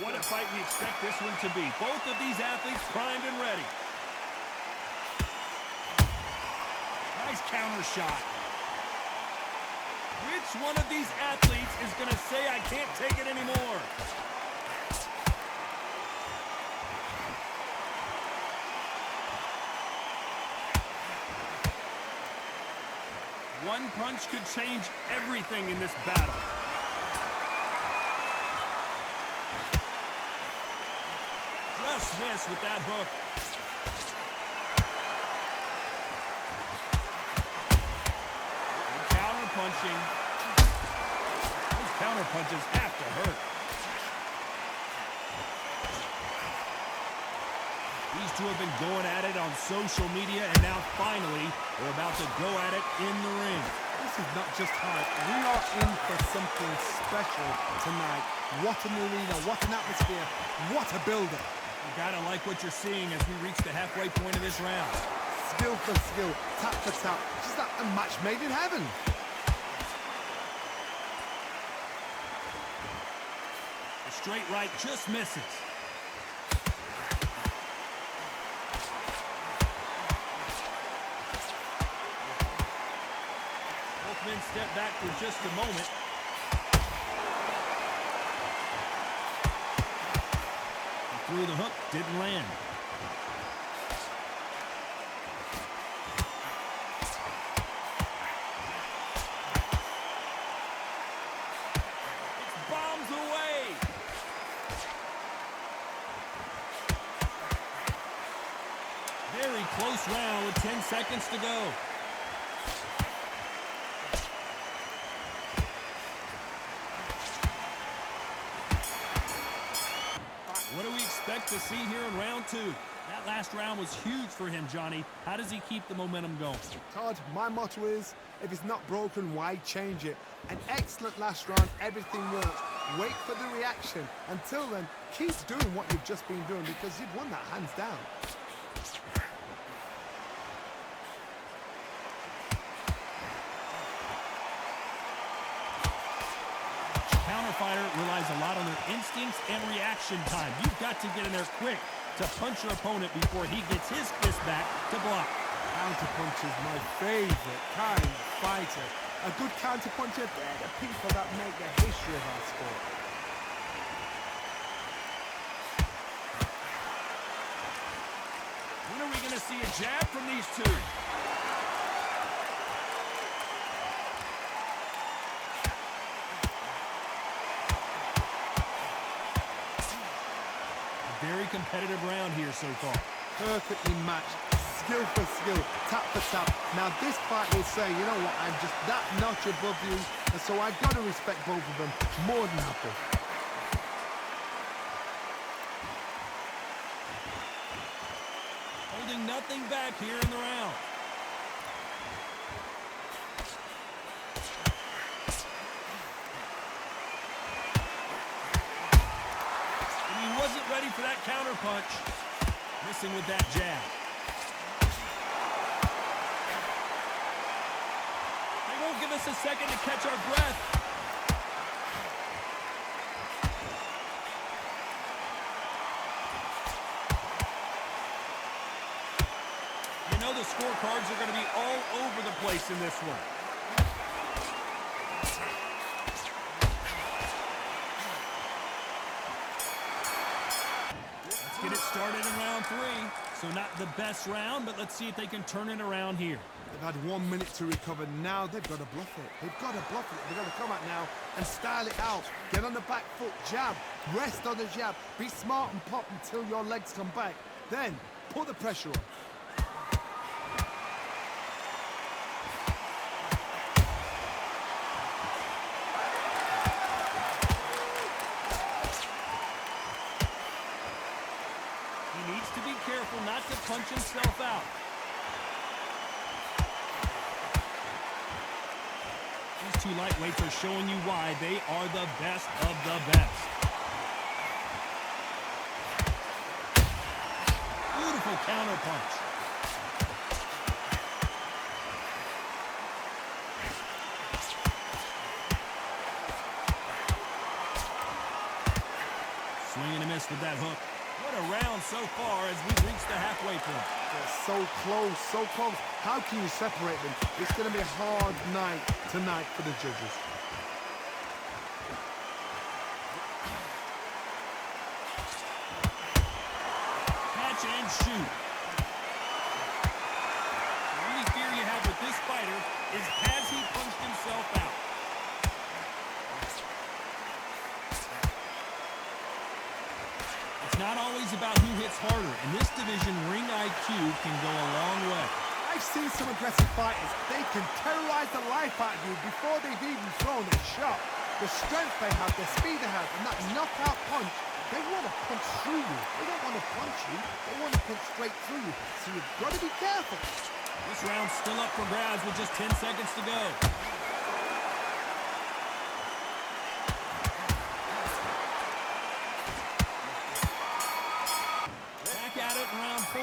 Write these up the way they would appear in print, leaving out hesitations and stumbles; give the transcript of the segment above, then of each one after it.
What a fight we expect this one to be. Both of these athletes primed and ready. Nice counter shot. Which one of these athletes is going to say, I can't take it anymore? One punch could change everything in this battle. Just missed with that hook. Counter punching. Those counter punches have to hurt. These two have been going at it on social media, and now finally they're about to go at it in the ring. This is not just hype. We are in for something special tonight. What an arena, what an atmosphere, what a build-up. You gotta like what you're seeing as we reach the halfway point of this round. Skill for skill, tap for tap, just like a match made in heaven. The straight right just misses. Both men step back for just a moment. Through the hook, didn't land. It's bombs away. Very close round with 10 seconds to go. What do we expect to see here in round two? That last round was huge for him, Johnny. How does he keep the momentum going? Todd, my motto is, if it's not broken, why change it? An excellent last round, everything works. Wait for the reaction. Until then, keep doing what you've just been doing because you've won that hands down. Counter fighter relies a lot on their instincts and reaction time. You've got to get in there quick to punch your opponent before he gets his fist back to block. Counter punch is my favorite kind of fighter. A good counter puncher, they're the people that make the history of our sport. When are we going to see a jab from these two? Very competitive round here so far. Perfectly matched, skill for skill, tap for tap. Now this fight will say, you know what, I'm just that notch above you, and so I've got to respect both of them more than happy. Holding nothing back here in the round. Ready for that counter punch. Missing with that jab. They won't give us a second to catch our breath. You know the scorecards are going to be all over the place in this one. Get it started in round three. So not the best round, but let's see if they can turn it around here. They've had 1 minute to recover. Now they've got to bluff it. They've got to bluff it. They've got to come out now and style it out. Get on the back foot, jab, rest on the jab. Be smart and pop until your legs come back. Then put the pressure on. He needs to be careful not to punch himself out. These two lightweights are showing you why they are the best of the best. Beautiful counter punch. Swing and a miss with that hook. What a round so far as we've reached the halfway point. They're so close, so close. How can you separate them? It's going to be a hard night tonight for the judges. Catch and shoot. The only fear you have with this fighter is has he punched himself out? It's not always about who hits harder. In this division, ring IQ can go a long way. I've seen some aggressive fighters. They can terrorize the life out of you before they've even thrown a shot. The strength they have, the speed they have, and that knockout punch, they want to punch through you. They don't want to punch you. They want to punch straight through you. So you've got to be careful. This round's still up for grabs with just 10 seconds to go. Back at it in round 4.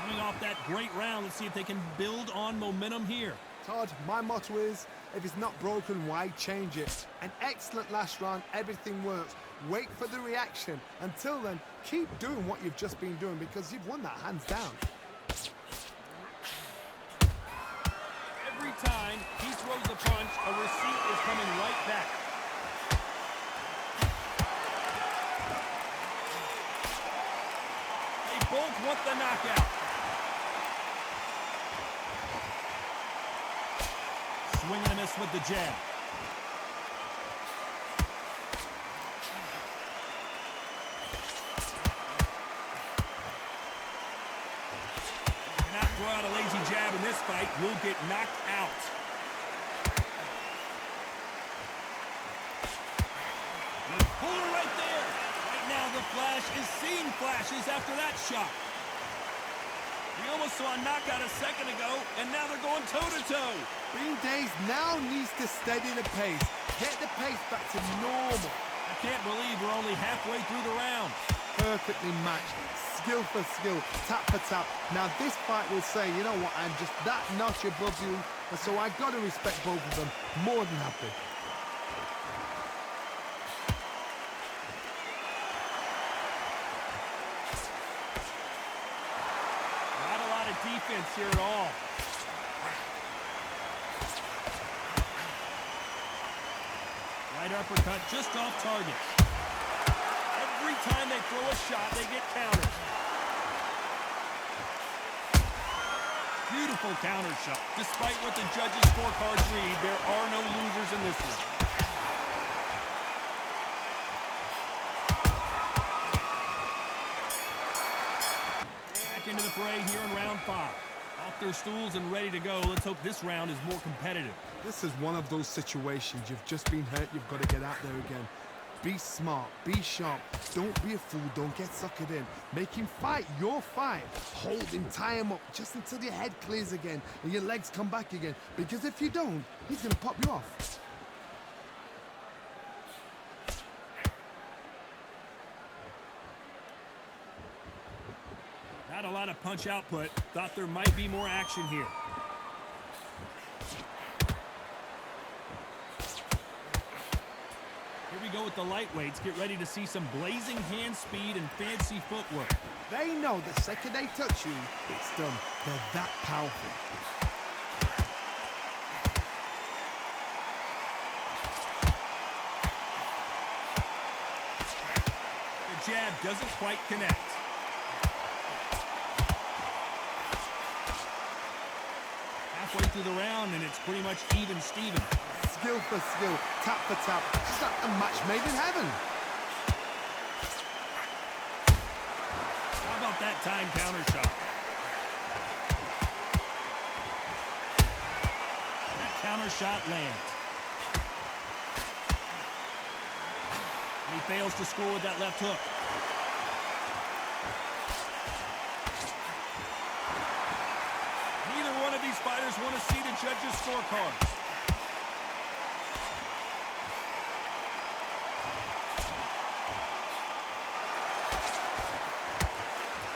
Coming off that great round, let's see if they can build on momentum here. Todd, my motto is, if it's not broken, why change it? An excellent last round, everything works. Wait for the reaction. Until then, keep doing what you've just been doing because you've won that hands down. Every time he throws a punch, a receipt is coming right back. They both want the knockout. Swing and a miss with the jab. Cannot throw out a lazy jab in this fight. Will get knocked out. The puller right there. Right now the Flash is seeing flashes after that shot. We almost saw a knockout a second ago, and now they're going toe-to-toe. Bean Days now needs to steady the pace. Get the pace back to normal. I can't believe we're only halfway through the round. Perfectly matched. Skill for skill, tap for tap. Now this fight will say, you know what, I'm just that notch above you, and so I've got to respect both of them. More than happy. Not a lot of defense here at all. Right uppercut just off target. Every time they throw a shot, they get countered. Beautiful counter shot. Despite what the judges' scorecards read, there are no losers in this one. Back into the fray here in round 5. Off their stools and ready to go. Let's hope this round is more competitive. This is one of those situations. You've just been hurt. You've got to get out there again. Be smart. Be sharp. Don't be a fool. Don't get suckered in. Make him fight your fight. Hold him. Tie him up just until your head clears again and your legs come back again. Because if you don't, he's going to pop you off. Not a lot of punch output. Thought there might be more action here. Here we go with the lightweights. Get ready to see some blazing hand speed and fancy footwork. They know the second they touch you, it's done. They're that powerful. The jab doesn't quite connect. Halfway through the round, and it's pretty much even Steven. Skill for skill, tap for tap. It's like a match made in heaven. How about that time counter shot? That counter shot lands. And he fails to score with that left hook. Neither one of these fighters want to see the judges' scorecards.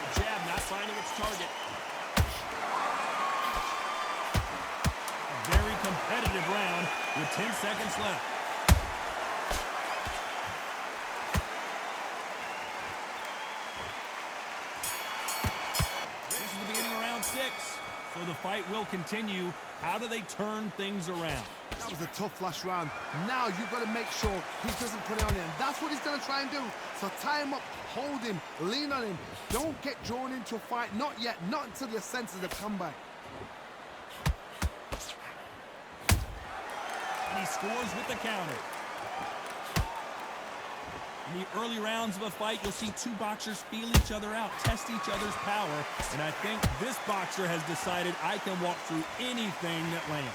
The jab not finding its target. A very competitive round with 10 seconds left. So the fight will continue. How do they turn things around? That was a tough last round. Now you've got to make sure he doesn't put it on him. That's what he's going to try and do. So tie him up, hold him, lean on him. Don't get drawn into a fight. Not yet. Not until your senses have come back. And he scores with the counter. In the early rounds of a fight, you'll see two boxers feel each other out, test each other's power, and I think this boxer has decided I can walk through anything that lands.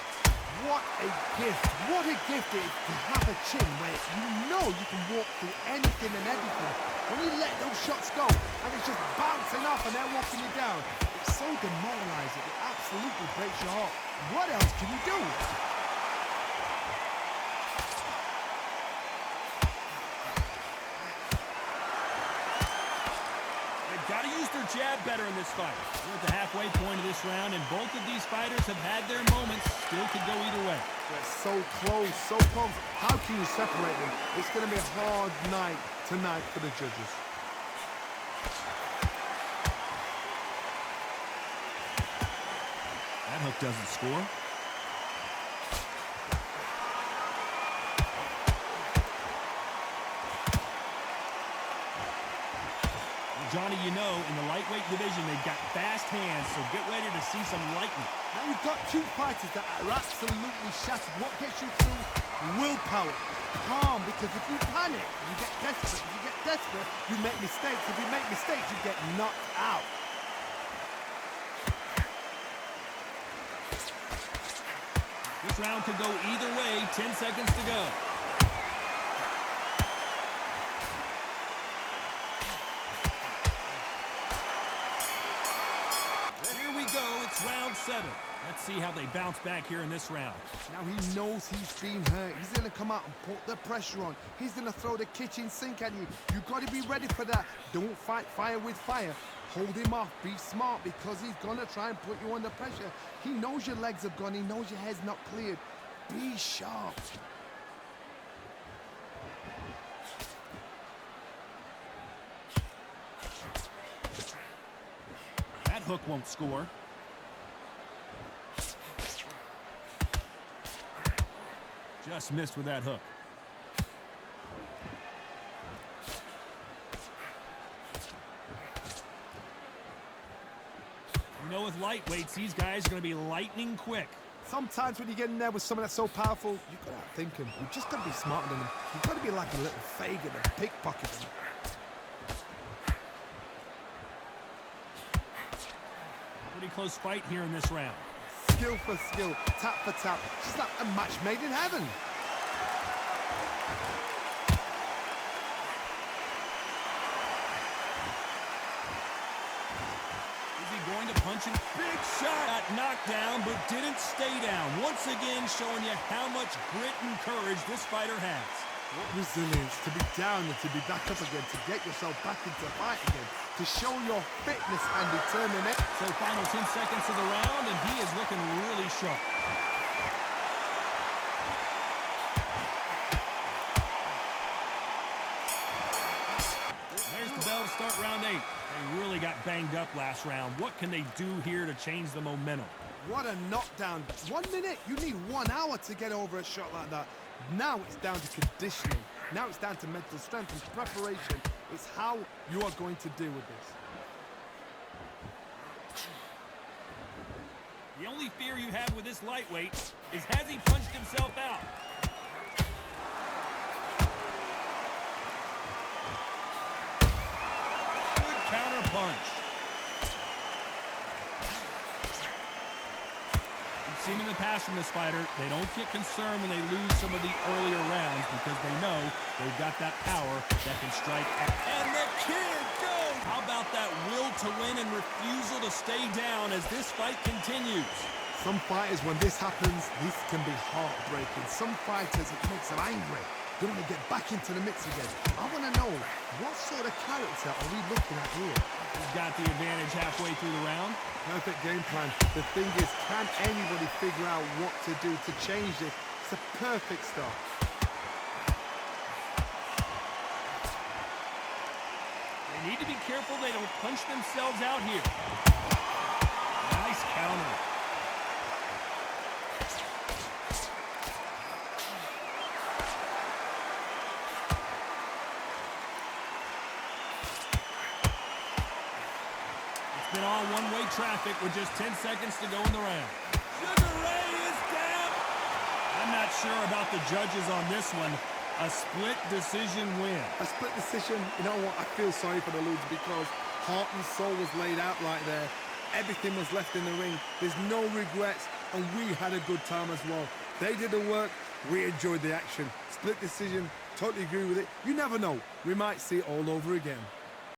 What a gift. What a gift it is to have a chin where you know you can walk through anything and everything. When you let those shots go and it's just bouncing off and they're walking you down, it's so demoralizing. It absolutely breaks your heart. What else can you do? Got to use their jab better in this fight. We're at the halfway point of this round, and both of these fighters have had their moments. Still could go either way. They're so close, so close. How can you separate them? It's going to be a hard night tonight for the judges. That hook doesn't score. Johnny, you know, in the lightweight division, they've got fast hands, so get ready to see some lightning. Now you've got two fighters that are absolutely shattered. What gets you through? Willpower. Calm, because if you panic, you get desperate. If you get desperate, you make mistakes. If you make mistakes, you get knocked out. This round could go either way. 10 seconds to go. Round 7. Let's see how they bounce back here in this round. Now he knows he's been hurt. He's going to come out and put the pressure on. He's going to throw the kitchen sink at you. You've got to be ready for that. Don't fight fire with fire. Hold him off. Be smart because he's going to try and put you under pressure. He knows your legs have gone. He knows your head's not cleared. Be sharp. That hook won't score. Just missed with that hook. You know, with lightweights, these guys are going to be lightning quick. Sometimes when you get in there with someone that's so powerful, you've got to outthink him. You've just got to be smarter than him. You've got to be like a little Fagin and pickpocket him. Pretty close fight here in this round. Skill for skill, tap for tap. It's just like a match made in heaven. Is he going to punch him? Big shot! Got knocked down, but didn't stay down. Once again, showing you how much grit and courage this fighter has. What resilience to be down and to be back up again, to get yourself back into the fight again, to show your fitness and determination. So final 10 seconds of the round, and he is looking really sharp. There's the bell to start round 8. They really got banged up last round. What can they do here to change the momentum? What a knockdown. 1 minute, you need 1 hour to get over a shot like that. Now it's down to conditioning. Now it's down to mental strength and preparation. It's how you are going to deal with this. The only fear you have with this lightweight is, has he punched himself out? Good counter punch. We've seen in the past from this fighter, they don't get concerned when they lose some of the earlier rounds because they know they've got that power that can strike at. And the kid goes! How about that will to win and refusal to stay down as this fight continues? Some fighters, when this happens, this can be heartbreaking. Some fighters, it makes them angry. They want to get back into the mix again. I want to know, what sort of character are we looking at here? He's got the advantage halfway through the round. Perfect game plan. The thing is, can anybody figure out what to do to change this? It's a perfect start. They need to be careful they don't punch themselves out here. Nice counter. been all one-way traffic with just 10 seconds to go in the round. Sugar Ray is down. I'm not sure about the judges on this one. A split decision win. A split decision, you know what, I feel sorry for the loser because heart and soul was laid out right there. Everything was left in the ring. There's no regrets, and we had a good time as well. They did the work, we enjoyed the action. Split decision, totally agree with it. You never know, we might see it all over again.